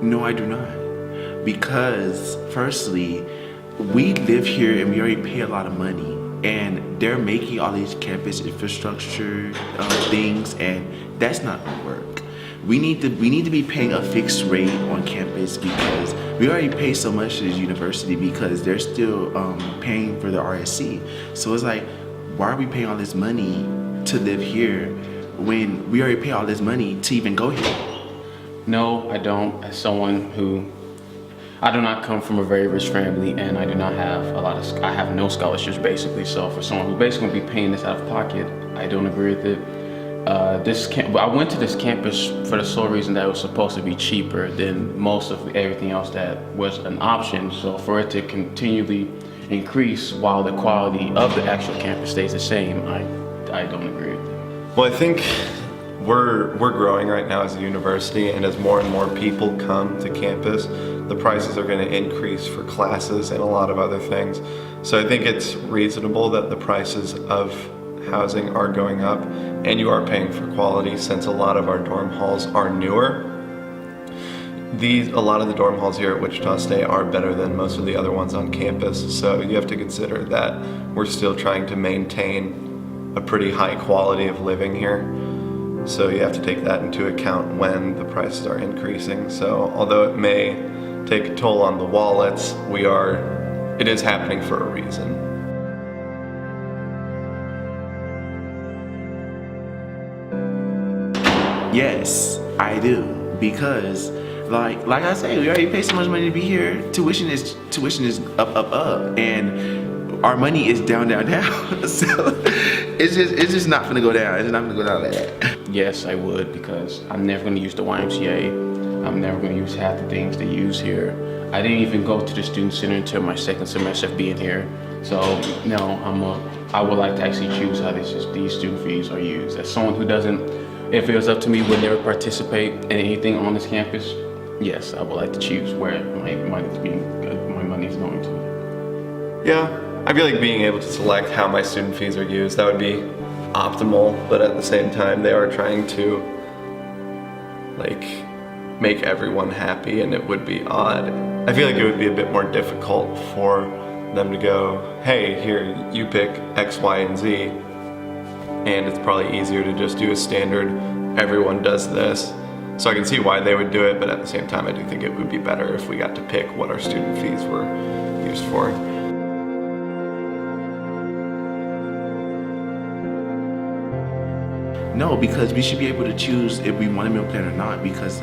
No, I do not. Because firstly, we live here and we already pay a lot of money, and they're making all these campus infrastructure things, and that's not gonna work. We need to be paying a fixed rate on campus because we already pay so much to this university because they're still paying for the RSC. So it's like, why are we paying all this money to live here when we already pay all this money to even go here? No, I don't. As someone who, I do not come from a very rich family, and I do not have I have no scholarships basically. So for someone who's basically gonna be paying this out of pocket, I don't agree with it. I went to this campus for the sole reason that it was supposed to be cheaper than most of everything else that was an option. So for it to continually increase while the quality of the actual campus stays the same, I don't agree with it. Well, I think we're growing right now as a university, and as more and more people come to campus, the prices are going to increase for classes and a lot of other things. So I think it's reasonable that the prices of housing are going up, and you are paying for quality since a lot of our dorm halls are newer. A lot of the dorm halls here at Wichita State are better than most of the other ones on campus, so you have to consider that we're still trying to maintain a pretty high quality of living here. So you have to take that into account when the prices are increasing. So although it may take a toll on the wallets, it is happening for a reason. Yes, I do, because like I say, we already pay so much money to be here. Tuition is up, and our money is down. So it's just not gonna go down. It's not gonna go down like that. Yes, I would, because I'm never gonna use the YMCA. I'm never gonna use half the things they use here. I didn't even go to the student center until my second semester of being here. So no, I would like to actually choose how these student fees are used. As someone who doesn't, if it was up to me, would never participate in anything on this campus, yes, I would like to choose where my money is going to. Yeah, I feel like being able to select how my student fees are used, that would be optimal, but at the same time, they are trying to make everyone happy, and it would be odd. I feel like it would be a bit more difficult for them to go, hey, here, you pick X, Y, and Z, and it's probably easier to just do a standard, everyone does this. So I can see why they would do it, but at the same time, I do think it would be better if we got to pick what our student fees were used for. No, because we should be able to choose if we want a meal plan or not, because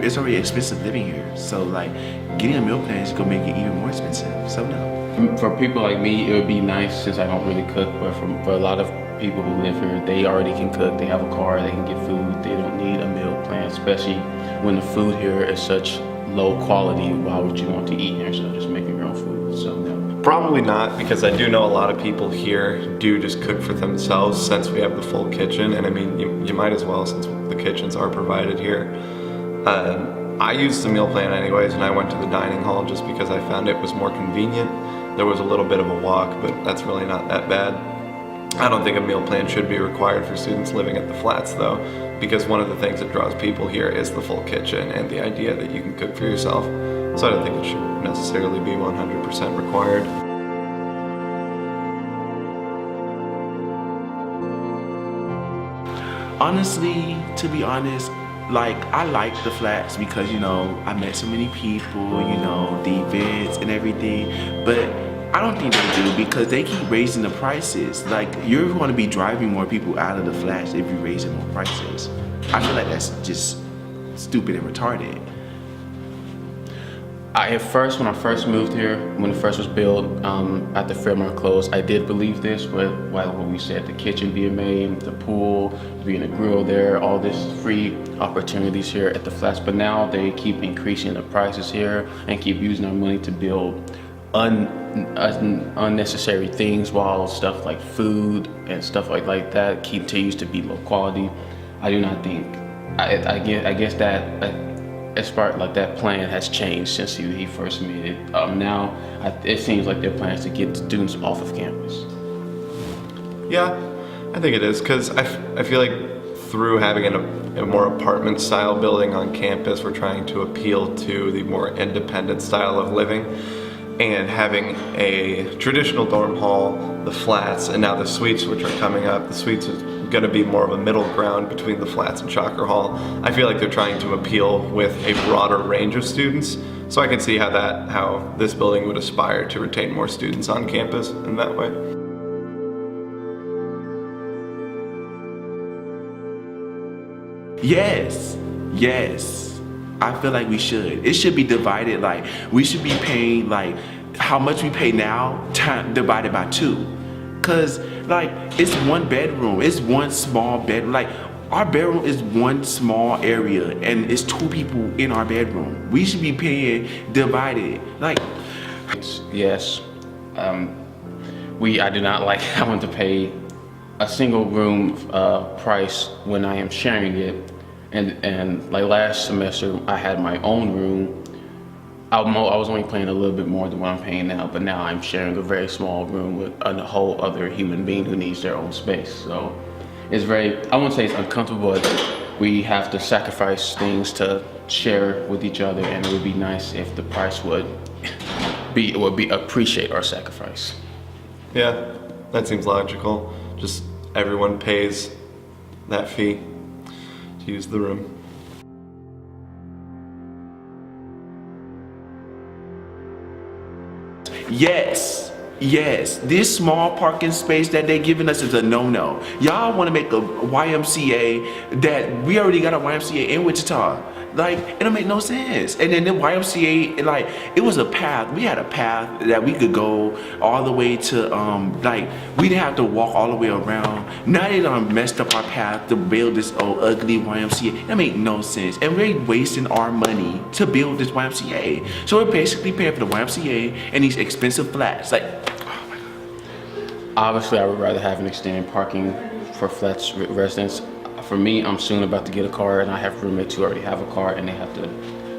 it's already expensive living here. So like, getting a meal plan is gonna make it even more expensive, so no. For people like me, it would be nice since I don't really cook, but for a lot of people who live here, they already can cook, they have a car, they can get food, they don't need a meal plan, especially when the food here is such low quality. Why would you want to eat here instead of just making your own food? So no. Probably not, because I do know a lot of people here do just cook for themselves since we have the full kitchen, and I mean, you might as well since the kitchens are provided here. I used the meal plan anyways, and I went to the dining hall just because I found it was more convenient. There was a little bit of a walk, but that's really not that bad. I don't think a meal plan should be required for students living at the flats though, because one of the things that draws people here is the full kitchen and the idea that you can cook for yourself. So I don't think it should necessarily be 100% required. Honestly, to be honest, I like the flats because, I met so many people, the events and everything, but I don't think they do because they keep raising the prices. You're going to be driving more people out of the flats if you're raising more prices. I feel like that's just stupid and retarded. When I first moved here, when it first was built, after Fairmont closed, I did believe this, but when we said the kitchen being made, the pool, being a grill there, all this free opportunities here at the flats, but now they keep increasing the prices here and keep using our money to build unnecessary things, while stuff like food and stuff like that continues to be low quality. I do not think, I guess that as far like that plan has changed since he first made it. Now it seems like their plan is to get students off of campus. Yeah, I think it is, because I feel like through having a more apartment style building on campus, we're trying to appeal to the more independent style of living. And having a traditional dorm hall, the flats, and now the suites which are coming up. The suites is going to be more of a middle ground between the flats and Shocker Hall. I feel like they're trying to appeal with a broader range of students. So I can see how this building would aspire to retain more students on campus in that way. Yes. I feel like we should. It should be divided, like we should be paying like how much we pay now divided by 2. Cause like it's one bedroom, it's one small bedroom. Like our bedroom is one small area and it's 2 people in our bedroom. We should be paying divided. Like yes, I do not like having to pay a single room price when I am sharing it. And like last semester, I had my own room. I was only paying a little bit more than what I'm paying now, but now I'm sharing a very small room with a whole other human being who needs their own space. So it's I wouldn't say it's uncomfortable, but we have to sacrifice things to share with each other, and it would be nice if the price would appreciate our sacrifice. Yeah, that seems logical. Just everyone pays that fee to use the room. Yes, this small parking space that they're giving us is a no-no. Y'all want to make a YMCA that we already got a YMCA in Wichita. Like, it don't make no sense. And then the YMCA, like, it was a path. We had a path that we could go all the way to, like, we didn't have to walk all the way around. Now they done messed up our path to build this old ugly YMCA. That make no sense. And we're wasting our money to build this YMCA. So we're basically paying for the YMCA and these expensive flats. Like, obviously, I would rather have an extended parking for flats residents. For me, I'm soon about to get a car, and I have roommates who already have a car, and they have to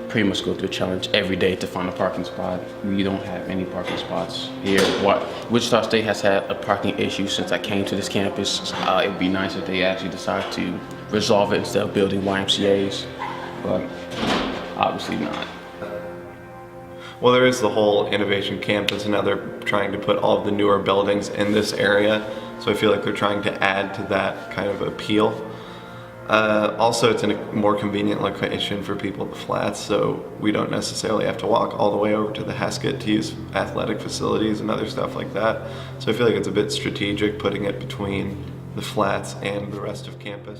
pretty much go through a challenge every day to find a parking spot. We don't have any parking spots here. Wichita State has had a parking issue since I came to this campus. It would be nice if they actually decide to resolve it instead of building YMCAs, but obviously not. Well, there is the whole innovation campus, and now they're trying to put all of the newer buildings in this area. So I feel like they're trying to add to that kind of appeal. Also, it's in a more convenient location for people at the flats, so we don't necessarily have to walk all the way over to the Heskett to use athletic facilities and other stuff like that. So I feel like it's a bit strategic putting it between the flats and the rest of campus.